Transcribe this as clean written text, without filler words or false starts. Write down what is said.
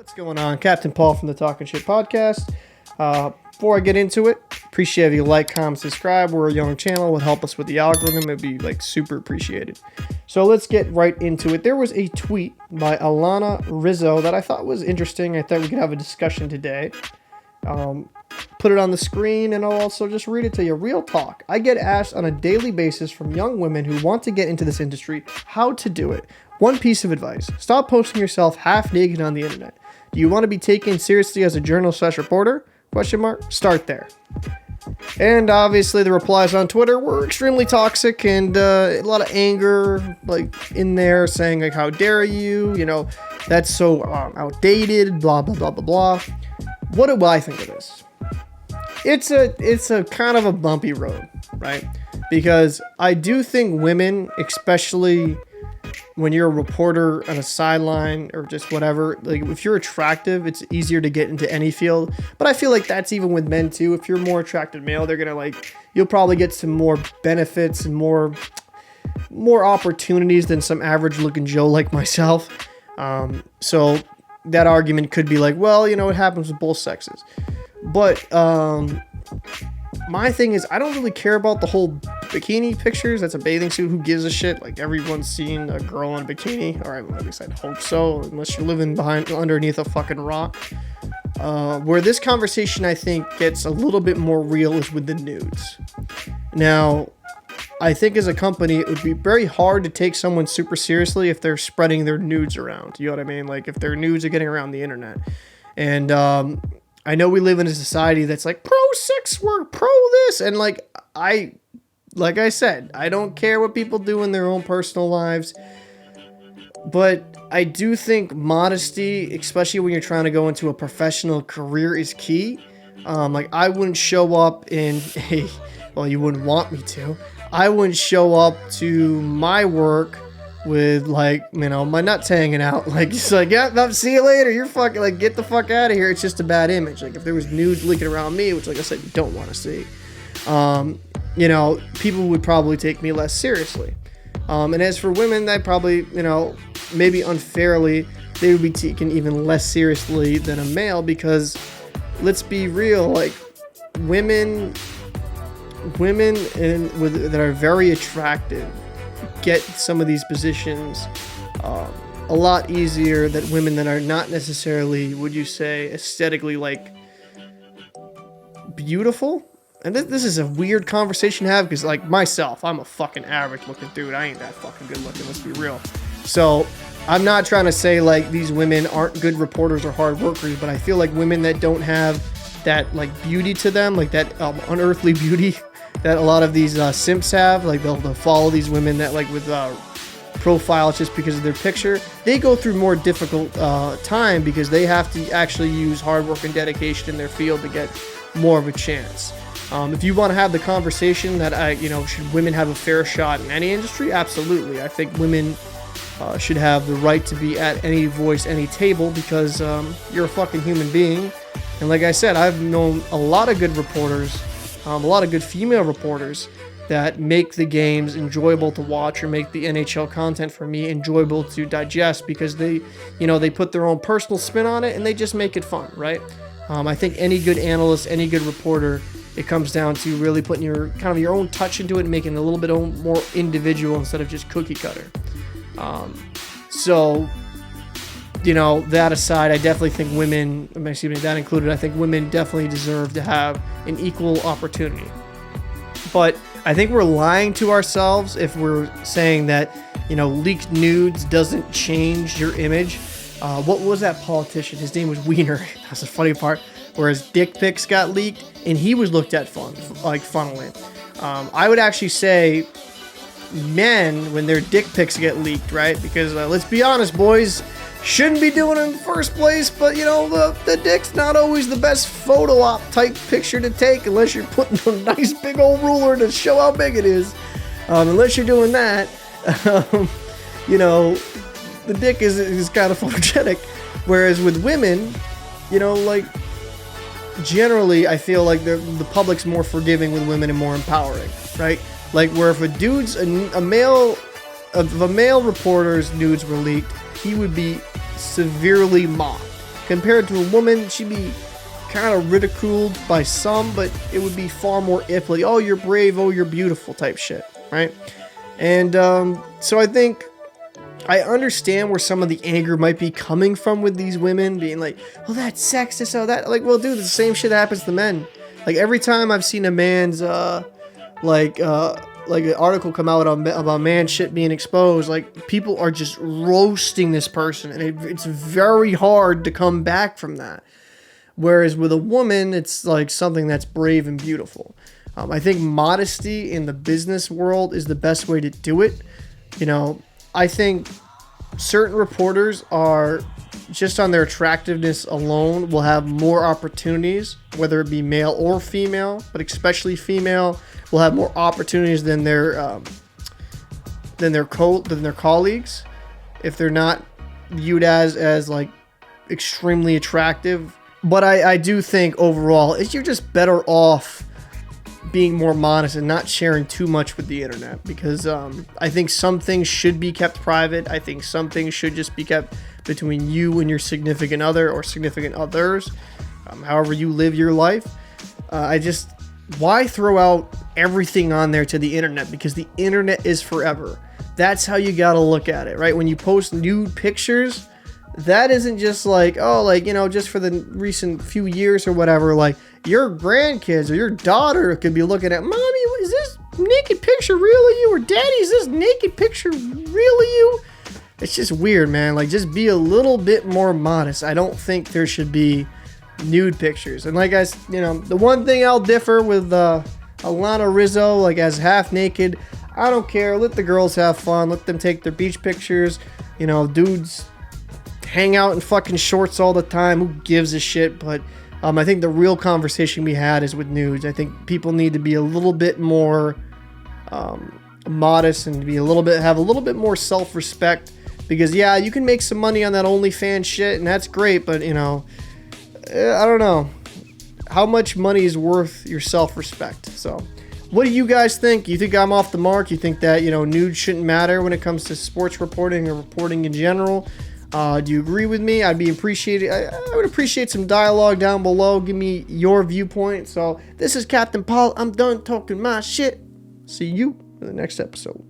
What's going on? Captain Paul from the Talking Shit Podcast. Before I get into it, appreciate if you like, comment, subscribe. We're a young channel. It would help us with the algorithm. It'd be super appreciated. So let's get right into it. There was a tweet by Alana Rizzo that I thought was interesting. I thought we could have a discussion today. Put it on the screen and I'll also just read it to you. Real talk. I get asked on a daily basis from young women who want to get into this industry how to do it. One piece of advice: stop posting yourself half naked on the internet. Do you want to be taken seriously as a journalist/reporter? Question mark. Start there. And obviously the replies on Twitter were extremely toxic and a lot of anger in there, saying how dare you, that's so outdated, blah blah blah blah blah. What do I think of this? It's a kind of a bumpy road, right? Because I do think women, especially when you're a reporter on a sideline or just whatever, if you're attractive, it's easier to get into any field. But I feel like that's even with men too. If you're a more attractive male, they're gonna you'll probably get some more benefits and more opportunities than some average looking Joe like myself. So that argument could be it happens with both sexes. But my thing is, I don't really care about the whole bikini pictures. That's a bathing suit. Who gives a shit? Everyone's seen a girl in a bikini. Or at least I'd hope so, unless you're living underneath a fucking rock. Where this conversation, I think, gets a little bit more real is with the nudes. Now, I think as a company, it would be very hard to take someone super seriously if they're spreading their nudes around. You know what I mean? If their nudes are getting around the internet. And I know we live in a society that's pro sex work, pro this. And like I said, I don't care what people do in their own personal lives. But I do think modesty, especially when you're trying to go into a professional career, is key. I wouldn't show up in you wouldn't want me to. I wouldn't show up to my work with my nuts hanging out. Yeah, see you later. You're fucking get the fuck out of here. It's just a bad image. If there was nudes leaking around me, which I said, you don't want to see, people would probably take me less seriously. And as for women, that probably, maybe unfairly, they would be taken even less seriously than a male, because let's be real, women that are very attractive get some of these positions a lot easier than women that are not necessarily, would you say, aesthetically beautiful. And this is a weird conversation to have, because myself, I'm a fucking average looking dude. I ain't that fucking good looking, let's be real. So I'm not trying to say these women aren't good reporters or hard workers, but I feel like women that don't have that beauty to them, that unearthly beauty that a lot of these simps have, they'll follow these women that with profiles just because of their picture. They go through more difficult time because they have to actually use hard work and dedication in their field to get more of a chance. If you want to have the conversation that should women have a fair shot in any industry? Absolutely. I think women should have the right to be at any voice, any table, because you're a fucking human being. And like I said, I've known a lot of good reporters, a lot of good female reporters that make the games enjoyable to watch, or make the NHL content for me enjoyable to digest, because they put their own personal spin on it and they just make it fun, right? I think any good analyst, any good reporter, it comes down to really putting your own touch into it and making it a little bit more individual instead of just cookie cutter. That aside, I definitely think women, that included, I think women definitely deserve to have an equal opportunity. But I think we're lying to ourselves if we're saying that, leaked nudes doesn't change your image. What was that politician? His name was Wiener. That's the funny part. Where his dick pics got leaked, and he was looked at funnily. I would actually say men, when their dick pics get leaked, right? Because let's be honest, boys, shouldn't be doing it in the first place, but the dick's not always the best photo op type picture to take unless you're putting a nice big old ruler to show how big it is. Unless you're doing that, the dick is kind of photogenic. Whereas with women, generally I feel like the public's more forgiving with women and more empowering, right? Where if a dude's a male If a male reporter's nudes were leaked, he would be severely mocked. Compared to a woman, she'd be kind of ridiculed by some, but it would be far more if like, oh, you're brave, oh, you're beautiful type shit, right? And so I think I understand where some of the anger might be coming from with these women being like, oh, that's sexist, oh, that, like, well, dude, the same shit happens to men. Like, every time I've seen a man's, like an article come out about man shit being exposed, like, people are just roasting this person, and it's very hard to come back from that. Whereas with a woman, it's like something that's brave and beautiful. I think modesty in the business world is the best way to do it. You know, I think certain reporters are, just on their attractiveness alone, will have more opportunities, whether it be male or female, but especially female, will have more opportunities than their colleagues, if they're not viewed as like extremely attractive. But I do think overall, you're just better off being more modest and not sharing too much with the internet, because I think some things should be kept private. I think some things should just be kept between you and your significant other or significant others, however you live your life. Why throw out everything on there to the internet? Because the internet is forever. That's how you gotta look at it, right? When you post nude pictures, that isn't just like, oh, like, you know, just for the recent few years or whatever. Like, your grandkids or your daughter could be looking at, mommy, is this naked picture really you? Or daddy, is this naked picture really you? It's just weird, man. Like, just be a little bit more modest. I don't think there should be nude pictures. And like, you know, the one thing I'll differ with Alana Rizzo, like, as half naked, I don't care. Let the girls have fun. Let them take their beach pictures. You know, dudes hang out in fucking shorts all the time. Who gives a shit? But I think the real conversation we had is with nudes. I think people need to be a little bit more modest and have a little bit more self-respect, because yeah, you can make some money on that OnlyFans shit, and that's great, but you know, I don't know how much money is worth your self-respect. So what do you guys think? You think I'm off the mark? You think that, you know, nudes shouldn't matter when it comes to sports reporting or reporting in general? Do you agree with me? I would appreciate some dialogue down below. Give me your viewpoint. So this is Captain Paul. I'm done talking my shit. See you in the next episode.